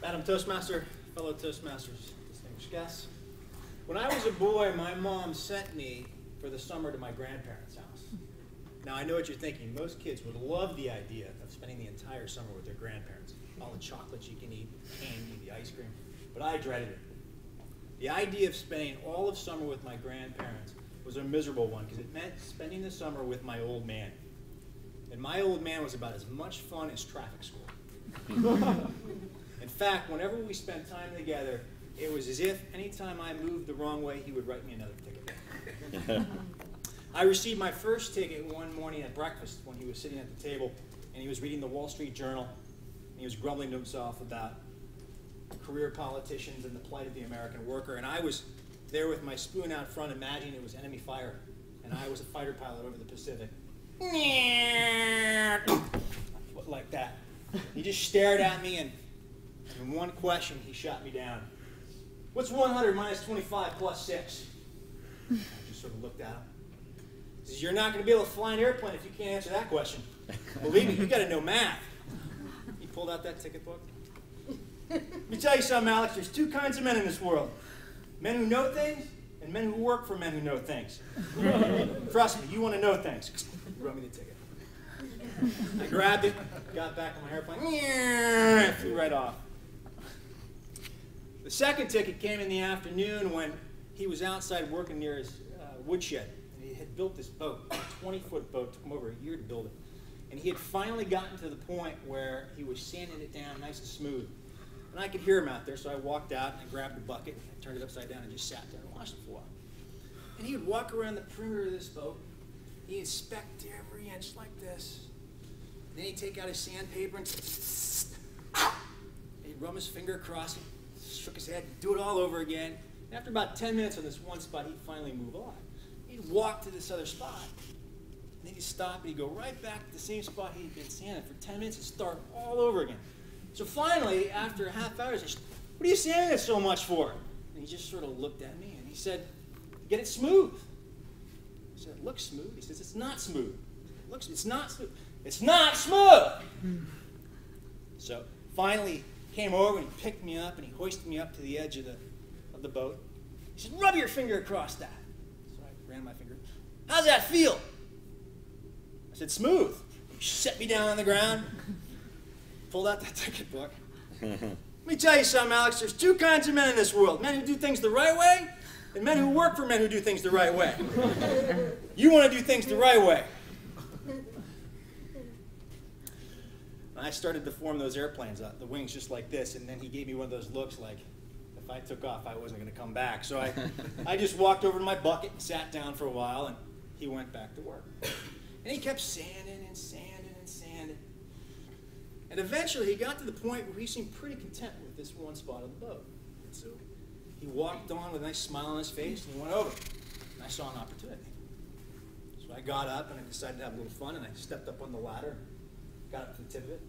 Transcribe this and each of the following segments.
Madam Toastmaster, fellow Toastmasters, distinguished guests. When I was a boy, my mom sent me for the summer to my grandparents' house. Now, I know what you're thinking. Most kids would love the idea of spending the entire summer with their grandparents. All the chocolates you can eat, the candy, the ice cream. But I dreaded it. The idea of spending all of summer with my grandparents was a miserable one because it meant spending the summer with my old man. And my old man was about as much fun as traffic school. In fact, whenever we spent time together, it was as if anytime I moved the wrong way, he would write me another ticket. I received my first ticket one morning at breakfast when he was sitting at the table and he was reading the Wall Street Journal and he was grumbling to himself about career politicians and the plight of the American worker. And I was there with my spoon out front imagining it was enemy fire and I was a fighter pilot over the Pacific. Like that. He just stared at me and in one question he shot me down. What's 100 minus 25 plus 6? I just sort of looked at him. He says, you're not going to be able to fly an airplane if you can't answer that question. Believe me, you've got to know math. He pulled out that ticket book. Let me tell you something, Alex. There's two kinds of men in this world. Men who know things and men who work for men who know things. Trust me, you want to know things. He wrote me the ticket. I grabbed it, got back on my airplane, flew right off. The second ticket came in the afternoon when he was outside working near his woodshed. And he had built this boat, a 20-foot boat. It took him over a year to build it. And he had finally gotten to the point where he was sanding it down nice and smooth. And I could hear him out there, so I walked out and I grabbed the bucket, and I turned it upside down and just sat there and watched him for a while. And he would walk around the perimeter of this boat. He'd inspect every inch like this. And then he'd take out his sandpaper and he'd run his finger across it, shook his head, do it all over again. And after about 10 minutes on this one spot, he'd finally move on. He'd walk to this other spot. And then he'd stop and he'd go right back to the same spot he'd been sanding for 10 minutes and start all over again. So finally, after a half hour, I said, what are you sanding it so much for? And he just sort of looked at me and he said, get it smooth. I said, it looks smooth. He says, it's not smooth. It's not smooth. It's not smooth. So finally, he came over and he picked me up and he hoisted me up to the edge of the boat. He said, rub your finger across that. So I ran my finger. How's that feel? I said, smooth. He set me down on the ground, pulled out that ticket book. Let me tell you something, Alex. There's two kinds of men in this world. Men who do things the right way and men who work for men who do things the right way. You want to do things the right way. I started to form those airplanes, the wings just like this, and then he gave me one of those looks like if I took off, I wasn't going to come back. So I just walked over to my bucket and sat down for a while, and he went back to work. And he kept sanding and sanding and sanding. And eventually he got to the point where he seemed pretty content with this one spot of the boat. And so he walked on with a nice smile on his face, and he went over. And I saw an opportunity. So I got up, and I decided to have a little fun, and I stepped up on the ladder, got up to the tip of it,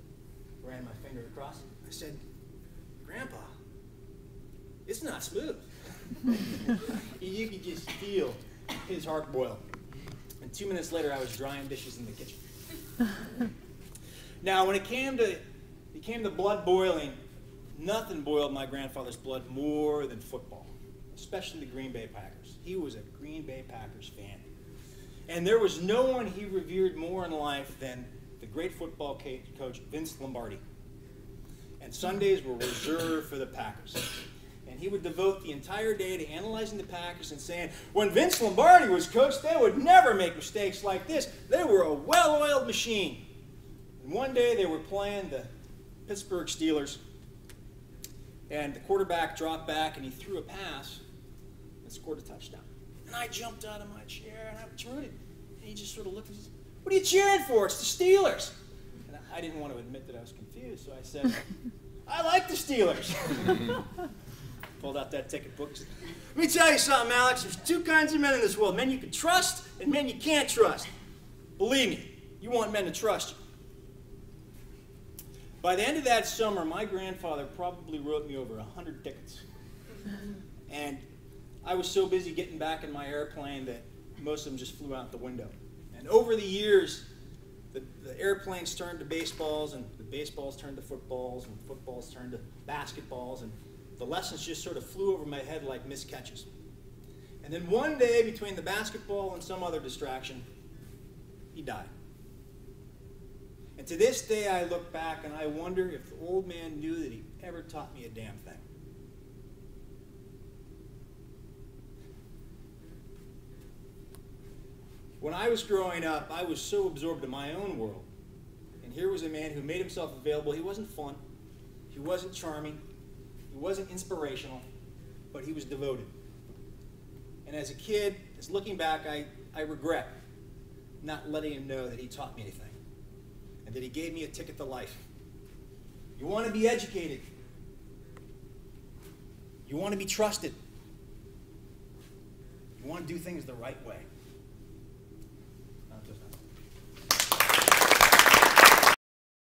ran my finger across it. I said, Grandpa, it's not smooth. You could just feel his heart boil. And 2 minutes later, I was drying dishes in the kitchen. Now, when it came to blood boiling, nothing boiled my grandfather's blood more than football, especially the Green Bay Packers. He was a Green Bay Packers fan. And there was no one he revered more in life than the great football coach, Vince Lombardi. And Sundays were reserved for the Packers. And he would devote the entire day to analyzing the Packers and saying, when Vince Lombardi was coach, they would never make mistakes like this. They were a well-oiled machine. And one day they were playing the Pittsburgh Steelers, and the quarterback dropped back and he threw a pass and scored a touchdown. And I jumped out of my chair and I was rooted. And he just sort of looked at me and said, what are you cheering for? It's the Steelers. And I didn't want to admit that I was confused, so I said, I like the Steelers. Pulled out that ticket book. Let me tell you something, Alex. There's two kinds of men in this world. Men you can trust and men you can't trust. Believe me, you want men to trust you. By the end of that summer, my grandfather probably wrote me over 100 tickets. And I was so busy getting back in my airplane that most of them just flew out the window. And over the years, the airplanes turned to baseballs, and the baseballs turned to footballs, and footballs turned to basketballs, and the lessons just sort of flew over my head like missed catches. And then one day, between the basketball and some other distraction, he died. And to this day, I look back and I wonder if the old man knew that he ever taught me a damn thing. When I was growing up, I was so absorbed in my own world. And here was a man who made himself available. He wasn't fun. He wasn't charming. He wasn't inspirational. But he was devoted. And as a kid, as looking back, I regret not letting him know that he taught me anything. And that he gave me a ticket to life. You want to be educated. You want to be trusted. You want to do things the right way.